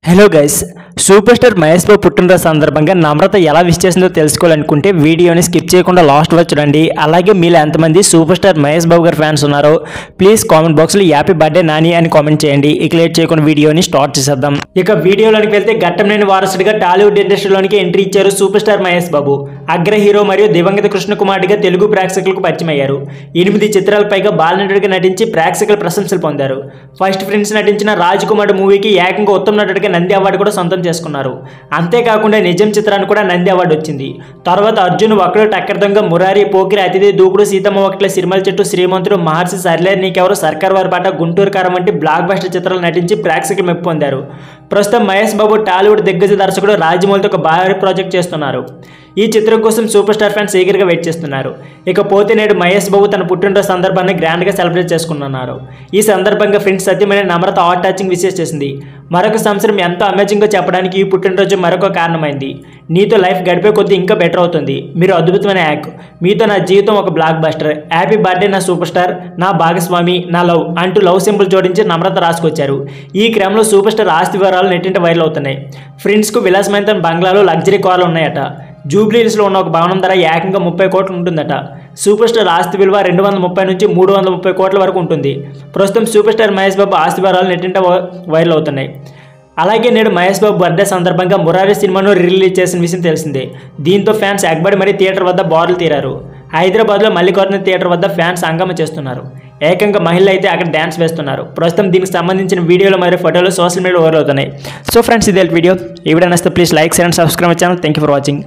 Hello guys, superstar Mahesh Babu పుట్టినరోజు సందర్భంగా నమ్రత ఎలా విష్ చేసిందో తెలుసుకోవాలనుకుంటే వీడియోని స్కిప్ చేయకుండా లాస్ట్ వరకు చూడండి. అలాగే మీలో ఎంతమంది సూపర్ స్టార్ మహేష్ బాబు గారి ఫ్యాన్స్ ఉన్నారో ప్లీజ్ కామెంట్ బాక్స్లో హ్యాపీ బర్త్డే నాని అని కామెంట్ చేయండి. ఇక లేట్ చేయకుండా వీడియోని స్టార్ట్ చేసేద్దాం. ఇక వీడియోలోనికి వెళ్తే ఘట్టంనేని వారసుడిగా టాలీవుడ్ ఇండస్ట్రీలోనికి ఎంట్రీ ఇచ్చారు సూపర్ స్టార్ మహేష్ బాబు. అగ్ర హీరో మరియు దివంగత కృష్ణకుమార్గా తెలుగు ప్రేక్షకులకు పరిచయం అయ్యారు. 8 చిత్రాల పైగా బాలనటుడిగా నటించి ప్రేక్షకుల ప్రశంసలు పొందారు. ఫస్ట్ ఫ్రెండ్స్ నటించిన రాజ్ కుమార్ మూవీకి ఏకంగా ఉత్తమ నటుడిగా నంది అవార్డు కూడా సొంతం చేసుకున్నారు. అంతేకాకుండా నిజం చిత్రానికి కూడా నంది అవార్డు వచ్చింది. తర్వాత అర్జున్, ఒకడు, టక్కర్ దొంగ, మురారి, పోకిరి, అతిథి, దూకుడు, సీతమ్మ ఒకట్ల, సిరిమల చెట్టు, శ్రీమంతుడు, మహర్షి, సర్లేరు నీకెవరు, సర్కార్ వారి పాట, గుంటూరు కారం వంటి బ్లాక్ బస్టర్ చిత్రాలు నటించి ప్రేక్షకులు మెప్పు పొందారు. ప్రస్తుతం మహేష్ బాబు టాలీవుడ్ దిగ్గజ దర్శకుడు రాజమౌళితో ఒక భారీ ప్రాజెక్ట్ చేస్తున్నారు. ఈ చిత్రం కోసం సూపర్ స్టార్ ఫ్యాన్స్ ఈగర్గా వెయిట్ చేస్తున్నారు. ఇకపోతే నేడు మహేష్ బాబు తన పుట్టినరోజు సందర్భాన్ని గ్రాండ్గా సెలబ్రేట్ చేసుకున్నారు. ఈ సందర్భంగా ఫ్రెండ్స్ సత్యమైన నమ్రత హార్ట్ టచింగ్ విషెస్ చేసింది. మరొక సంవత్సరం ఎంతో అమేజింగ్గా చెప్పడానికి ఈ పుట్టినరోజు మరొక కారణమైంది. నీతో లైఫ్ గడిపే కొద్దీ ఇంకా బెటర్ అవుతుంది. మీరు అద్భుతమైన యాక్. మీతో నా జీవితం ఒక బ్లాక్ బస్టర్. హ్యాపీ బర్త్డే నా సూపర్ స్టార్, నా భాగస్వామి, నా లవ్ అంటూ లవ్ సింబల్ జోడించి నమ్రత రాసుకొచ్చారు. ఈ క్రమంలో సూపర్ స్టార్ ఆస్తి వివరాలు నెట్టింట వైరల్ అవుతున్నాయి. ఫ్రెండ్స్కు విలాసమైన బంగ్లాలో లగ్జరీ కార్లు ఉన్నాయట. జూబ్లీ హిల్స్లో ఉన్న ఒక భవనం ధర ఏకంగా 30 కోట్లు ఉంటుందట. సూపర్ స్టార్ ఆస్తి విలువ 230 నుంచి 330 కోట్ల వరకు ఉంటుంది. ప్రస్తుతం సూపర్ స్టార్ మహేష్ బాబు ఆస్తి వివరాలు నెట్టింట వైరల్ అవుతున్నాయి. అలాగే నేడు మహేష్ బాబు బర్త్డే సందర్భంగా మురారి సినిమాను రిలీజ్ చేసిన విషయం తెలిసిందే. దీంతో ఫ్యాన్స్ ఎగబడి మరీ థియేటర్ వద్ద బారులు తీరారు. హైదరాబాద్లో మల్లికార్జున థియేటర్ వద్ద ఫ్యాన్స్ హంగామా చేస్తున్నారు. ఏకంగా మహిళలు అయితే అక్కడ డ్యాన్స్ వేస్తున్నారు. ప్రస్తుతం దీనికి సంబంధించిన వీడియోలు మరియు ఫోటోలు సోషల్ మీడియాలో వైరల్ అవుతున్నాయి. సో ఫ్రెండ్స్, ఇదే వీడియో. ఈ వీడియో నచ్చితే please like, share and subscribe my channel. Thank you for watching.